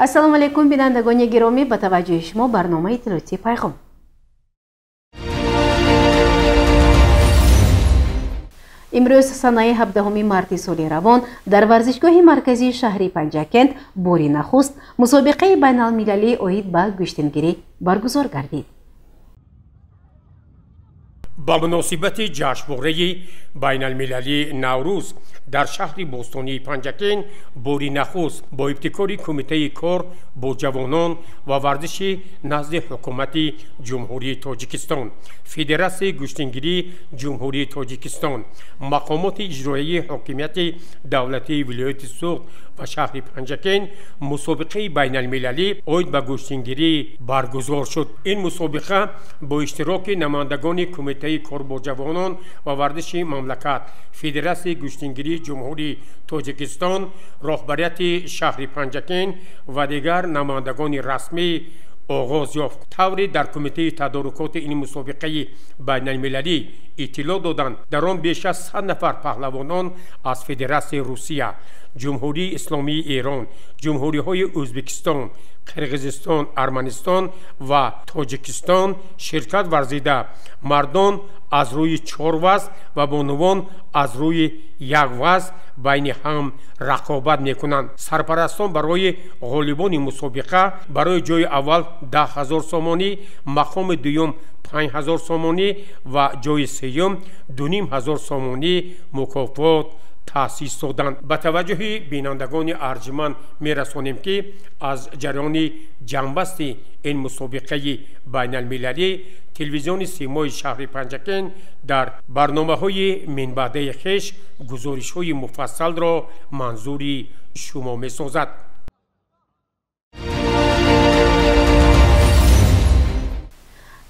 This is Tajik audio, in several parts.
ассалому алейкум бинандагони гиромӣ, ба таваҷҷӯҳи шумо барномаи иттилоъотии пайғом. имрӯз санаи 17 марти соли равон дар варзишгоҳи марказии шаҳри Панҷакент бори нахуст мусобиқаи байналмилалии оид ба гӯштингирӣ баргузор гардид. ба муносибати ҷашнвораи байналмилалии Наврӯз дар шаҳри бостонии Панҷакент бори нахуст бо ибтикори Кумитаи кор бо ҷавонон ва варзиши назди ҳукумати ҷумҳурии Тоҷикистон, Федератсияи гӯштингирии ҷумҳурии Тоҷикистон, мақомоти иҷроияи ҳокимияти давлатии вилояти Суғд ва шаҳри Панҷакент мусобиқаи байналмилалӣ оид ба гӯштингирӣ баргузор шуд. Ин мусобиқа бо иштироки намояндагони Кумитаи кор бо ҷавонон ва варзиши мамлакат, Федератсияи гӯштингирии ҷумҳурии Тоҷикистон, роҳбарияти шаҳри Панҷакент ва дигар намояндагони расмӣ оғоз ёфт. таври дар Кумитаи тадорукоти ин мусобиқаи байналмилалӣ иттилоъ доданд, дар он беш аз 100 нафар паҳлавонон аз Федератсияи Русия, ҷумҳурии исломии Эрон, ҷумҳуриҳои Ӯзбекистон, Қирғизистон, Арманистон ва Тоҷикистон ширкат варзида, мардон аз рӯи 4 вазн ва бонувон аз рӯи 1 вазн байни ҳам рақобат мекунанд. Сарпарастон барои ғолибони мусобиқа барои ҷои аввал 10,000 сомонӣ, мақоми дуюм 5,000 сомонӣ ва ҷои сеюм 2,500 сомонӣ мукофот таъсис доданд. ба таваҷҷӯҳи бинандагони арҷманд мерасонем, ки аз ҷараёни ҷамъбасти ин мусобиқаи байналмилалӣ телевизиони симои шаҳри Панҷакент дар барномаҳои минбаъдаи хеш гузоришҳои муфассалро манзури шумо месозад.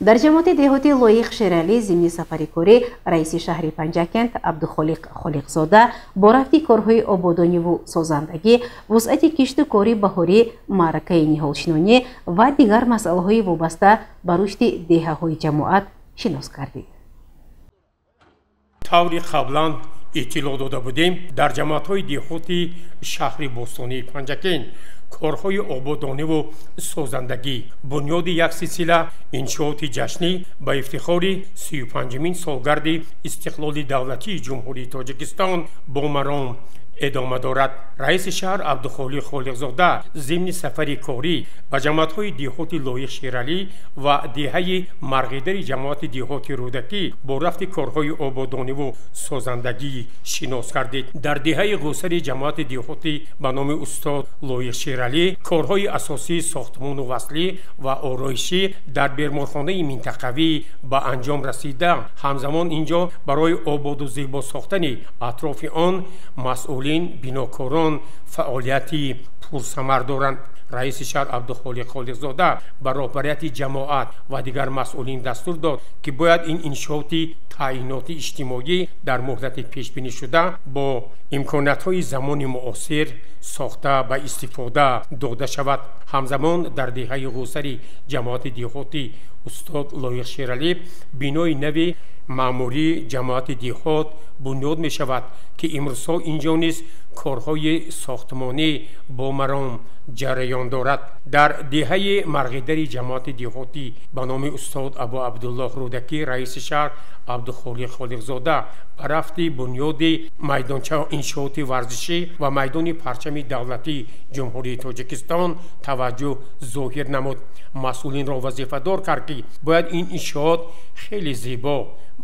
дар ҷамоати деҳоти Лоиқ Шералӣ зимни сафари корӣ раиси шаҳри Панҷакент Абдухолиқ Холиқзода бо рафти корҳои ободониву созандагӣ, вусъати кишту кори баҳорӣ, маъракаи ниҳолшинонӣ ва дигар масъалаҳои вобаста ба рушди деҳаҳои ҷамоат шинос гардид. таври қаблан иттилоъ дода будем, дар ҷамоатҳои деҳоти шаҳри бостонии Панҷакент корҳои ободониву созандагӣ, бунёди як силсила иншооти ҷашнӣ ба ифтихори 35-мин солгарди истиқлоли давлатии ҷумҳурии Тоҷикистон бо маром идома дорад. раиси шаҳр Абдухолиқ Холиқзода зимни сафари корӣ ба ҷамоатҳои деҳоти Лоиқ Шералӣ ва деҳаи марғидари ҷамоати деҳоти Рӯдакӣ бо рафти корҳои ободониву созандагӣ шинос гардид. дар деҳаи ғӯсари ҷамоати деҳотӣ ба номи устод Лоиқ Шералӣ корҳои асосии сохтмону васлӣ ва ороишӣ дар беморхонаи минтақавӣ ба анҷом расида, ҳамзамон инҷо барои ободу зебо сохтани атрофи он масъулин бинокорон фаъолияти пурсамар доранд. раиси шаҳр Абдухолиқ Холиқзода ба роҳбарияти ҷамоат ва дигар масъулин дастур дод, ки бояд ин иншооти таъиноти иҷтимоӣ дар муҳлати пешбинишуда бо имкониятҳои замони муосир сохта ба истифода дода шавад. ҳамзамон дар деҳаи ғӯсари ҷамоати деҳотӣ устод Лоиқ Шералӣ бинои нави маъмурии ҷамоати деҳот бунёд мешавад, ки имрӯзҳо инҷо низ корҳои сохтмонӣ бо маром ҷараён дорад. дар деҳаи марғидари ҷамоати деҳотӣ ба номи устод Абу Абдуллоҳ Рӯдакӣ раиси шаҳр Абдухолиқ Холиқзода ба рафти бунёди майдончаи иншооти варзишӣ ва майдони парчами давлатии ҷумҳурии Тоҷикистон таваҷҷӯҳ зоҳир намуд. масъулинро вазифадор кард, ки бояд ин иншоот хеле зебо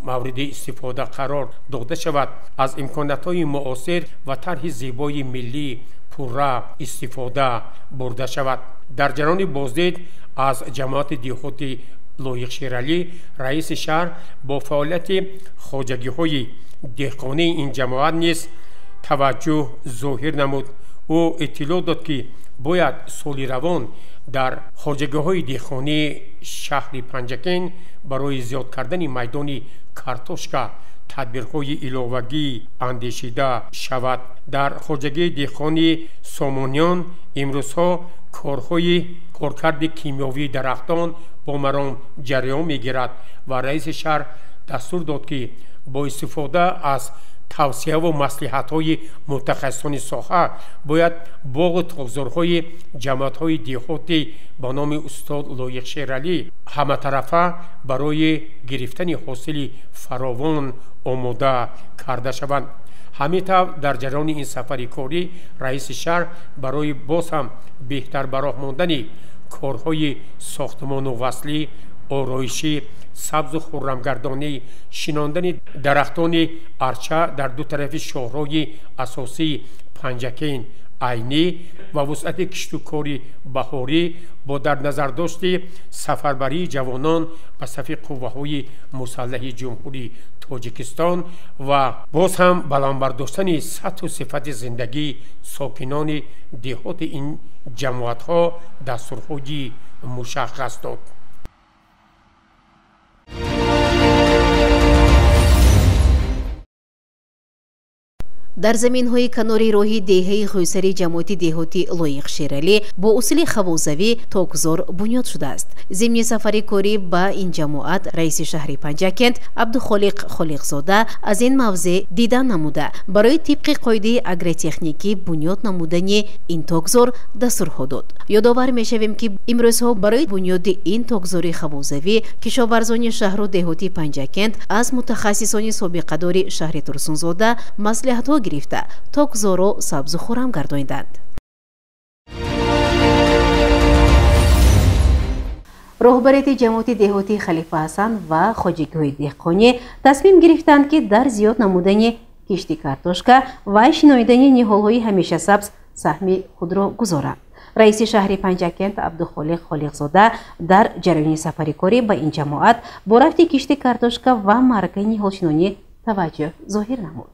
мавриди истифода қарор дода шавад, аз имкониятҳои муосир ва тарҳи зебои миллӣ пурра истифода бурда шавад. дар ҷараёни боздид аз ҷамоати деҳоти Лоиқ Шералӣ раиси шаҳр бо фаъолияти хоҷагиҳои деҳқонии ин ҷамоат низ таваҷҷӯҳ зоҳир намуд. ӯ иттилоъ дод, ки бояд соли равон дар хоҷагиҳои деҳқонии шаҳри Панҷакент барои зиёд кардани майдони картошка тадбирҳои иловагӣ андешида шавад. дар хоҷагии деҳқони Сомониён имрӯзҳо коркарди кимиёвии дарахтон бо маром ҷараён мегирад ва раиси шаҳр дастур дод, ки бо истифода аз тавсия ва маслиҳатҳои мутахассисони соҳа бояд боғу тогзорҳои ҷамоатҳои деҳотӣ ба номи устод лоиқ шералӣ ҳаматарафа барои гирифтани ҳосили фаровон омода карда шаванд. ҳамин тавр дар ҷараёни ин сафари корӣ раиси шаҳр барои боз ҳам беҳтар ба роҳ мондани корҳои сохтмону васлӣ, ороишӣ, сабзу хуррамгардонӣ, шинондани дарахтони арча дар ду тарафи шоҳроҳи асосии Панҷакен айнӣ ва вусъати киштукори баҳорӣ бо дар назардошти сафарбарии ҷавонон ба сафи қувваҳои мусаллаҳи ҷумҳурии Тоҷикистон ва боз ҳам баландбардоштани сатҳу сифати зиндагии сокинони деҳоти ин ҷамоатҳо дастурхоҳи мушаххас дод. дар заминҳои канори роҳи деҳаи хӯйсари ҷамоати деҳоти лоиқ шералӣ бо усули хавозавӣ тогзор бунёд шудааст. зимни сафари корӣ ба ин ҷамоат раиси шаҳри Панҷакент Абдухолиқ Холиқзода аз ин мавзеъ дидан намуда барои тибқи қоидаи агротехникӣ бунёд намудани ин тогзор дастурҳо дод. ёдовар мешавем ки имрӯзҳо барои бунёди ин тогзори хавозавӣ кишоварзони шаҳру деҳоти Панҷакент аз мутахассисони собиқадори шаҳри Турсунзода маслиҳатҳо гирифта тогзоро сабзу хурам гардонинданд. роҳбарияти ҷамоати деҳоти Халифа Ҳасан ва хоҷагиҳои деҳқонӣ тасмим гирифтанд ки дар зиёд намудани кишти картошка ва шиноидани ниҳолҳои ҳамешасабз саҳми худро гузоранд. раиси шаҳри Панҷакент Абдухолиқ Холиқзода дар ҷараёни сафари корӣ ба ин ҷамоат бо рафти кишти картошка ва маъракаи ниҳолшинонӣ таваҷҷӯҳ зоҳир намуд.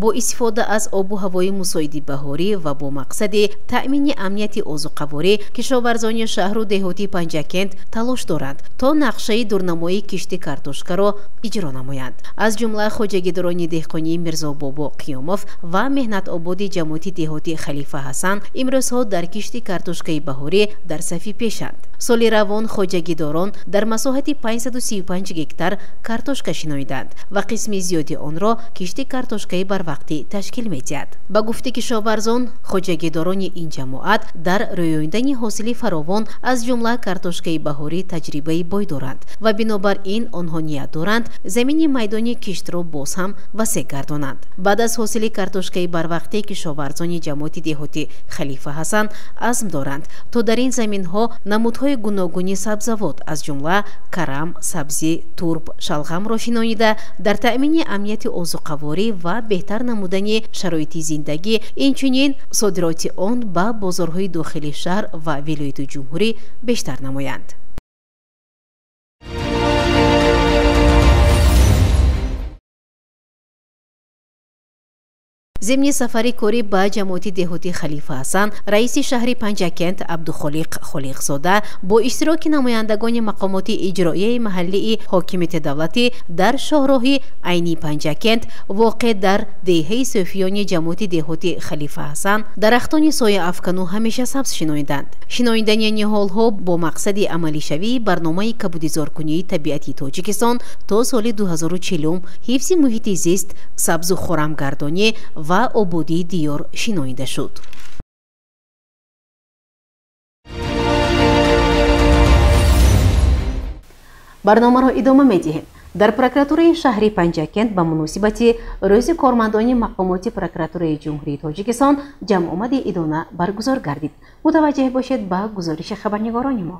бо истифода аз обу ҳавои мусоиди баҳорӣ ва бо мақсади таъмини амнияти озуқаворӣ кишоварзони шаҳру деҳоти Панҷакент талош доранд то нақшаи дурнамои кишти картошкаро иҷро намоянд. аз ҷумла хоҷагидорони деҳқонии Мирзо Бобо Қиёмов ва меҳнатободи ҷамоати деҳоти Халифа Ҳасан имрӯзҳо дар кишти картошкаи баҳорӣ дар сафи пешанд. соли равон хоҷагидорон дар масоҳати 535 гектар картошка шиноиданд ва қисми зиёди онро кишти картошкаи барвақтӣ ташкил медиҳад. ба гуфти кишоварзон хоҷагидорони ин ҷамоат дар рӯёйдани ҳосили фаровон аз ҷумла картошкаи баҳорӣ таҷрибаи бой доранд ва бинобар ин онҳо ният доранд замини майдони киштро боз ҳам васеъ гардонанд. баъд аз ҳосили картошкаи барвақтӣ кишоварзони ҷамоати деҳоти Халифа Ҳасан азм доранд то дар ин заминҳо намудҳои гуногуни сабзавот аз ҷумла карам, сабзӣ, турб, шалғамро шинонида дар таъмини амнияти озуқаворӣ ва беҳтар намудани шароити зиндагӣ инчунин содироти он ба бозорҳои дохили шаҳр ва вилояти ҷумҳурӣ бештар намоянд. зимни сафари корӣ ба ҷамоати деҳоти Халифа Ҳасан раиси шаҳри Панҷакент Абдухолиқ Холиқзода бо иштироки намояндагони мақомоти иҷроияи маҳаллии ҳокимияти давлатӣ дар шоҳроҳи айни Панҷакент воқеъ дар деҳаи суфиёни ҷамоати деҳоти Халифа Ҳасан дарахтони сояафкану ҳамешасабз шиноиданд. шиноидани ниҳолҳо бо мақсади амалишавии барномаи кабудизоркунии табиати Тоҷикистон то соли 2040 ҳифзи муҳити зист, сабзу хуррамгардонӣ ва ободии диёр шиноида шуд. барномаро идома медиҳем. дар прокуратураи шаҳри Панҷакент ба муносибати рӯзи кормандони мақомоти прокуратураи ҷумҳурии Тоҷикистон ҷамъомади идона баргузор гардид. мутаваҷҷеҳ бошед ба гузориши хабарнигорони мо.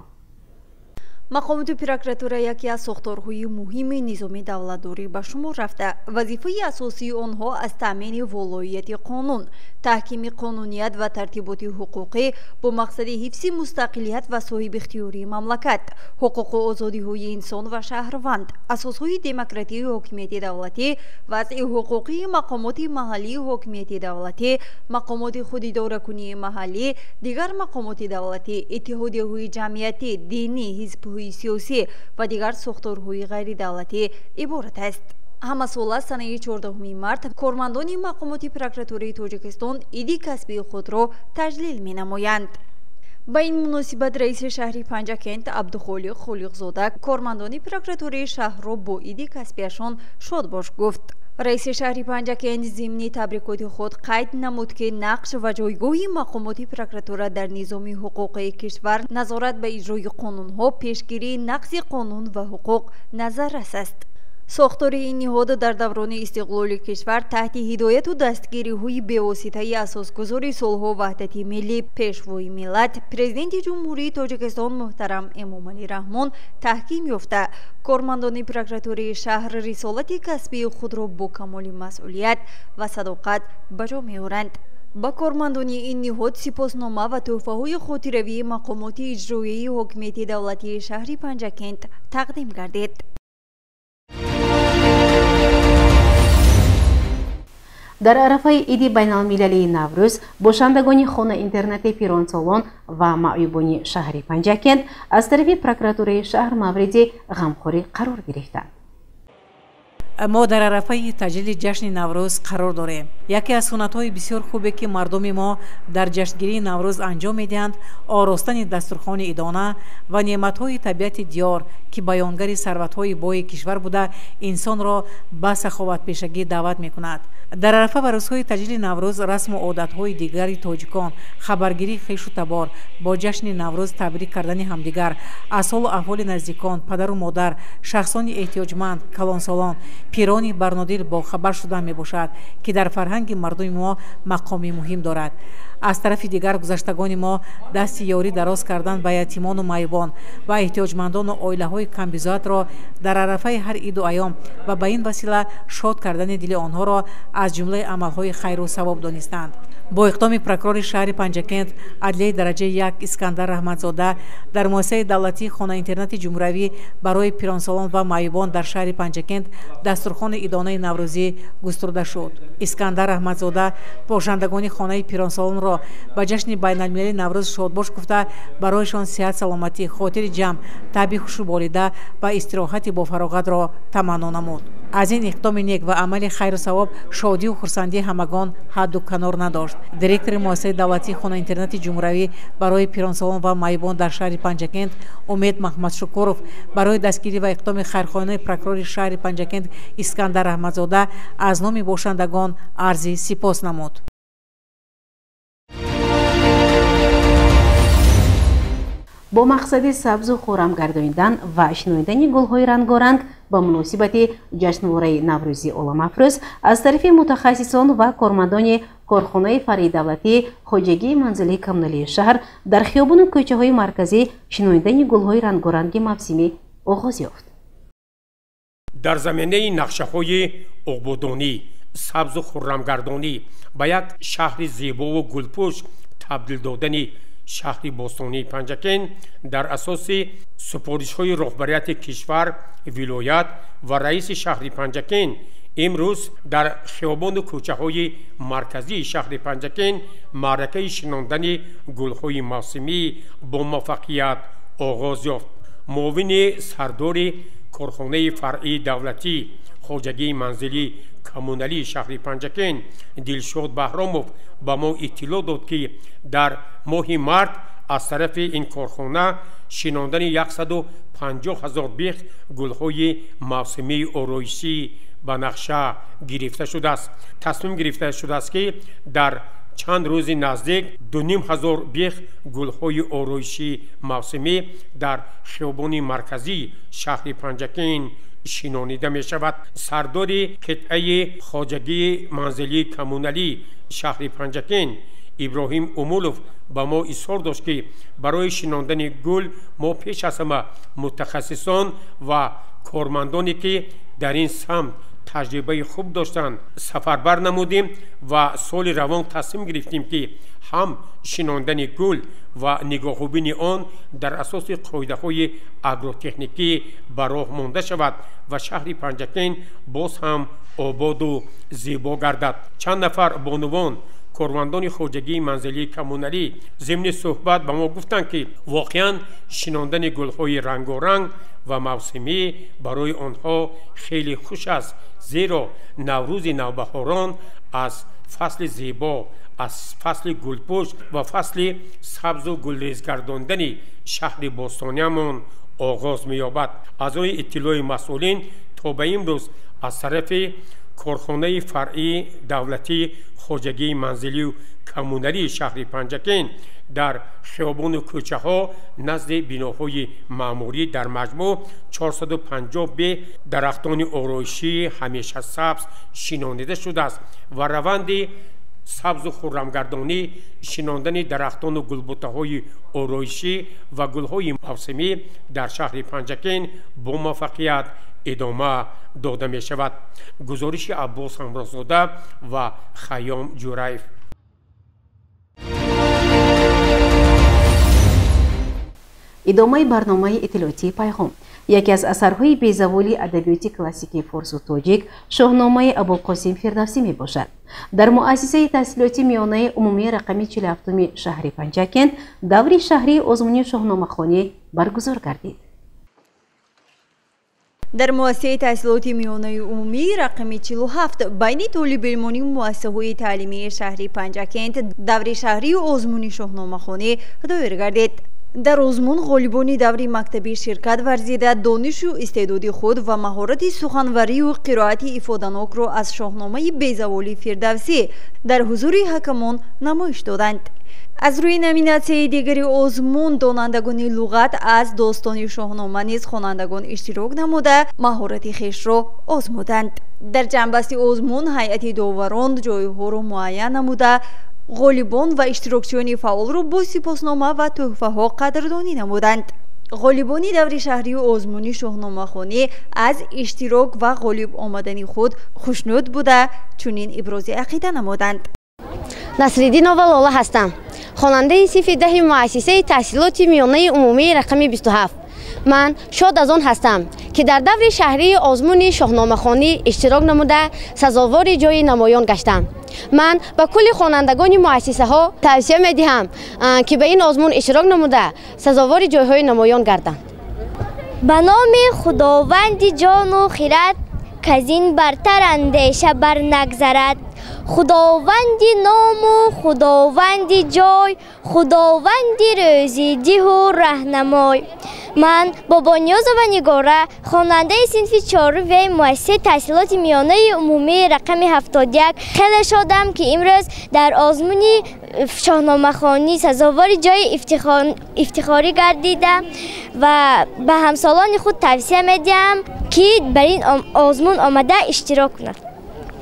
мақомоти прокуратура яке аз сохторҳои муҳими низоми давлатдорӣ ба шумор рафта, вазифаи асосии онҳо аз таъмини волоияти қонун, таҳкими қонуният ва тартиботи ҳуқуқӣ бо мақсади ҳифзи мустақилият ва соҳибихтиёрии мамлакат, ҳуқуқу озодиҳои инсон ва шаҳрванд, асосҳои демократии ҳокимияти давлатӣ, вазъи ҳуқуқии мақомоти маҳаллии ҳокимияти давлатӣ, мақомоти худидоракунии маҳаллӣ, дигар мақомоти давлатӣ, иттиҳодияҳои ҷамъиятӣ, динӣ, ҳизбҳои сиёсӣ ва дигар сохторҳои ғайридавлатӣ иборат аст. ҳамасола санаи 14 март кормандони мақомоти прокуратураи Тоҷикистон иди касбии худро таҷлил менамоянд. با این مناسبت رئیس شهری پنجکент عبدخالق خالقزاده کارمندان پروکراتوری شهر را با عید کسبیشان شادباش گفت. رئیس شهری پنجکent ضمن تبریکات خود قید نمود که نقش و جایگاه مقامات پروکراتوره در نظام حقوق کشور نظارت به اجرای قانونها، پیشگیری نقض قانون و حقوق نظررس است. ساختار این نهاد در دوران استقلال کشور تحت هدایت و دستگیری های بی‌واسطه اساسگذار صلح و وحدت ملی پیشوای ملت پرزیدنت جمهوری تاجیکستان محترم امامعلی رحمان تحکیم یافته کارمندان پروکراتوری شهر رسالت کسبی خود را با کمال مسئولیت و صداقت بجا می‌آورند. با کارمندان این نهاد سپاسنامه و تحفه‌های خاطروی مقامات اجرایی حاکمیت دولتی شهر پنجکent تقدیم گردید. در عرفه عید بین المللی نوروز باشندگان خانه اینترنت پیرانسالان و معیوبان شهر پنجکent از طرف پروکراتوری شهر مورد غمخوری قرار گرفتند. ما در عرفه تجلیل جشن نوروز قرار داریم. یکی از سنت‌های بسیار خوبی که مردم ما در جشنگیری نوروز انجام می‌دهند آراستن دسترخوان عیدانه و نعمت‌های طبیعت دیار که بیانگر ثروت‌های بای کشور بوده انسان را به سخاوت پیشگی دعوت می‌کند. در عرفه و روزهای تجلیل نوروز رسم و عادت‌های دیگری تاجیکان خبرگیری خویش و تبار با جشن نوروز تبریک کردن همدیگر از حال و احوال نزدیکان پدر و مادر شخصان احتیاجمند کلانسالان پیرانی برنادل با خبر شده می باشد که در فرهنگ مردم ما مقامی مهم دارد. از طرف دیگر گذشتگان ما دست یاری دراز کردن به یتیمان و معیوبان و احتیاجمندان و عائله های کمبزاد را در عرفه هر عید و ایام و به این وسیله شاد کردن دل آنها را از جمله عملهای خیر و ثواب دانستند. با اقدام پروکرور شهر پنجکent عدلیه درجه 1 اسکندر رحمتزاده در مؤسسه دولتی خانه اینترنت جمهوری برای پیرانسالان و معیوبان در شهر پنجکent دسترخوان عیدانه نوروزی گسترده شد. اسکندر رحمتزاده باشندگان خانه پیرانسالان را به جشن بین المللی نوروز شادباش گفته برایشان صحت سلامتی خاطر جمع طبع خوش بالیده و استراحت با فراغت را تمنا نمود. از این اقدام نیک و عمل خیر و ثواب شادی و خرسندی همگان حد و کنار نداشت. دیرکتور مؤسسه دولتی خانه اینترنت جمهوری برای پیرانسالان و معیوبان در شهر پنجکent امید محمد شکورов برای دستگیری و اقدام خیرخواهانه پروکرور شهر پنجکent اسکندر رحمتزاده از نام باشندگان عرض سپاس نمود. با مقصد سبز و خرم گردانیدن و شنودن گل‌های رنگارنگ با مناسبت جشنواره نوروزی عالم‌افروز از طرف متخصصان و کارمندان کارخانه فرعی دولتی خواجگی منزلی کمونالی شهر در خیابان و کوچه‌های مرکزی شنودن گل‌های رنگارنگ موسمی آغاز یافت. در زمینه نقشه‌های عقب‌دانی، سبز و خرمگردانی به یک شهر زیبا و گلپوش تبدیل دادن شهر بوستانی پنجکent در اساس سفارش‌های رهبریت کشور، ولایت و رئیس شهر پنجکent امروز در خیابان و کوچه‌های مرکزی شهر پنجکent معرکه شناندن گل‌های موسمی با موفقیت آغاز یافت. معاون سردار کارخانه فرعی دولتی خواجگی منزلی کمونالی شهر پنجکent دلشاد بهرامov با ما اطلاع داد که در ماه مارت از طرف این کارخانه شناندن 150,000 بیخ گل‌های موسمی آرایشی به نقشه گرفته شده است. تصمیم گرفته شده است که در چند روز نزدیک 2,500 بیخ گل‌های آرایشی موسمی در خیابان مرکزی شهر پنجکent شنانیده می شود. سردار قطعه خواجگی منزلی کمونالی شهر پنجکent ابراهیم امولوف با ما اصرار داشت که برای شناندن گل ما پیش از همه متخصصان و کارمندانی که در این سمت تجربه خوب داشتند سفربر نمودیم و سال روان تصمیم گرفتیم که هم شناندن گل و نگاه‌بینی آن در اساس قاعده‌های اگروتکنیکی به راه مانده شود و شهر پنجکent باز هم آباد و زیبا گردد. چند نفر بانوان کارمندان خواجگی منزلی کمونالی ضمن صحبت به ما گفتند که واقعا شناندن گل‌های رنگارنگ و موسمی برای آنها خیلی خوش است، زیرا نوروز نوبهاران از فصل زیبا از فصل گلپوش و فصل سبز و گلریز گرداندن شهر باستانیمان آغاز می‌یابد. از روی اطلاع مسئولین تا به امروز از طرف کارخانه فرعی دولتی خواجگی منزلی و کمونری شهر پنجکین در خیابان و کوچه ها نزد بیناهای معموری در مجموع 450 به درختان آرایشی همیشه سبز شنانیده شده است و روند سبز و خرمگردانی شناندن درختان و گلبوته های آرایشی و گل های موسمی در شهر پنجکین با موفقیت ادامه داده می شود. گزارش عباس همرازاده و خیام جورایف. ادامه برنامه اطلاعاتی پیغام. یکی از اثرهای بیزوالی ادبیات کلاسیک فارس و تاجیک شاهنامه ابوالقاسم فردوسی می باشد. در مؤسسه تحصیلاتی میانه عمومی رقمی 47 شهر پنجکین دوره شهری آزمونی شاهنامه خوانی برگزار گردید. در مؤسسه تحصیلاتی میانه عمومی رقم 47 بین طالبان مؤسسه‌های تعلیمی شهری پنجکین دوره شهری آزمونی شاهنامه خوانی دایر گردید. در آزمون غالبان دوره مکتبی شرکت ورزیده دانش و استعداد خود و مهارت سخنوری و قرائت افاده‌ناک را از شاهنامه بیزوالی فردوسی در حضور حکمان نمایش دادند. از روی نامیناسیون دیگر آزمون دانندگان لغت از داستان شاهنامه نیز خوانندگان اشتراک نموده مهارت خویش را آزمودند. در جنبسته آزمون هیئت داوران جایها را معین نموده غالبان و اشتراکچیان فعال را با سپاسنامه و تحفه ها قدردانی نمودند. غالبان دوره شهری و آزمونی شاهنامه خوانی از اشتراک و غالب آمدن خود خوشنود بوده چنین ابراز عقیده نمودند. نصرالدین اول هستم. خواننده صف 10 مؤسسه تحصیلات میانه عمومی رقم 27. من شاد از آن هستم که در دوره شهری آزمون شاهنامه خوانی اشتراک نموده سزاوار جای نمایان گشتم. من به کل خوانندگان مؤسسه ها توصیه می دهم که به این آزمون اشتراک نموده سزاوار جایهای نمایان گردند. به نام خداوند جان و خرد که از این برتر اندیشه بر نگذرد، خداوند نام و خداوند جای، خداوند روزیده و رهنمای. من با بانیاز و نگاره خواننده صنف 4 و مؤسسه تحصیلات میانه عمومی رقم 71 خیلی شادم که امروز در آزمون شاهنامه خوانی سزاوار جای افتخاری گردیدم و به همسالان خود توصیه میدم که بر این آزمون آمده اشتراک کنند.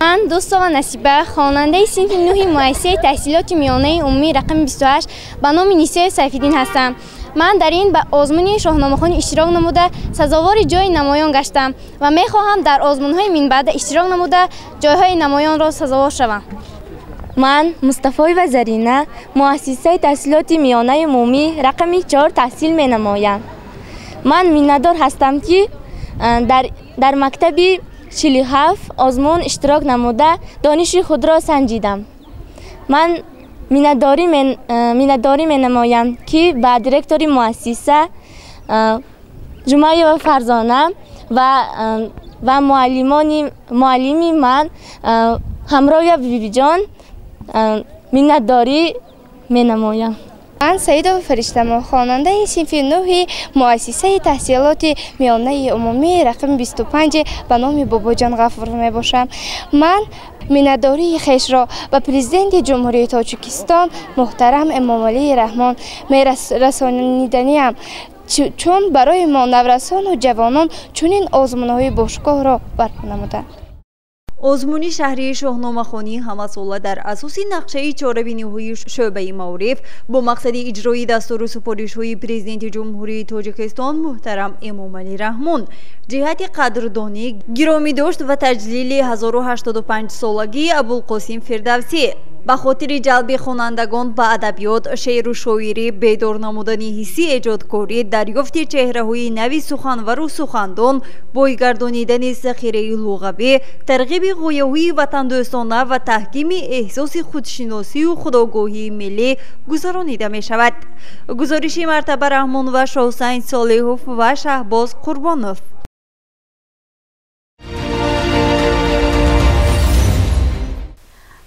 من دوست آقا نصیبه خواننده صنف 9 مؤسسه تحصیلات میانه عمومی رقم 28 به نام نیسه سیف‌الدین هستم. من در این آزمون شاهنامه خوانی اشتراک نموده سزاوار جای نمایان گشتم و میخواهم در آزمون‌های من بعد اشتراک نموده جایهای نمایان را سزاوار شوم. من مصطفی و زرینه مؤسسه تحصیلات میانه عمومی رقم 4 تحصیل می نمایم. من منتدار هستم که در مکتب 47 آزمون اشتراک نموده دانش خود را سنجیدم. من منتداری می نمایم که به دیرکتوری مؤسسه جمعه و فرزانه و معلمی من همراه بیبی جان منتداری می نمایم. من سعیده فرشته خواننده صنف 9 مؤسسه تحصیلات میانه عمومی رقم 25 به نام بابا جان غفور می باشم. من منتداری خویش را به پرزیدنت جمهوری تاجیکستان محترم امام علی رحمان می رسانیدنیم چون برای ما نورسان و جوانان چنین آزمون‌های باشگاه را برپا نمودند. آزمون شهری شاهنامه خوانی همساله در اساس نقشه چاره‌بینی‌های شعبه معارف با مقصد اجرای دستور و سفارش‌های پرزیدنت جمهوری تاجیکستان محترم امام علی رحمان جهت قدردانی گرامی داشت و تجلیل 1085 سالگی ابوالقاسم فردوسی به خاطر جلب خوانندگان به ادبیات، شعر و شاعری، بیدار نمودن حسی ایجادکاری، دریافت چهره‌های نوی سخنور و سخندان، بازگردانیدن ذخیره لغوی، ترغیب غویاهای وطندوستانه و تحکیم احساس خودشناسی و خودآگاهی ملی گذرانیده می شود. گزارش مرتبه رحمان و شاحسین صالحوف و شهباز قربانوف.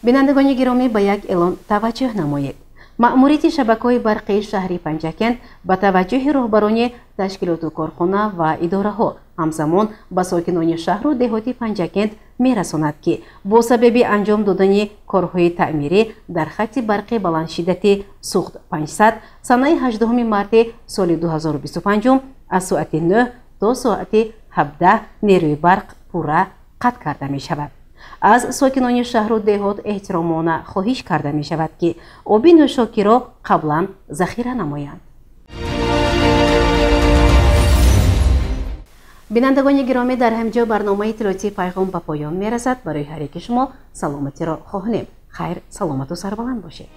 бинандагони гиромӣ ба як эълон таваҷҷӯҳ намоед. маъмурияти шабакаҳои барқии шаҳри Панҷакент ба таваҷҷӯҳи роҳбарони ташкилоту корхона ва идораҳо ҳамзамон ба сокинони шаҳру деҳоти Панҷакент мерасонад, ки бо сабаби анҷом додани корҳои таъмирӣ дар хатти барқи баландшиддати суғд 500 санаи 18 марти соли 2025 аз соати 9 то соати 17 нерӯи барқ пурра қатъ карда мешавад. аз сокинони шаҳру деҳот эҳтиромона хоҳиш карда мешавад, ки оби нӯшокиро қаблан захира намоянд. бинандагони гиромӣ, дар ҳамҷо барномаи иттилоотии пайғом ба поён мерасад. барои ҳар яки шумо саломатиро хоҳонем. хайр, саломату сарбаланд бошед.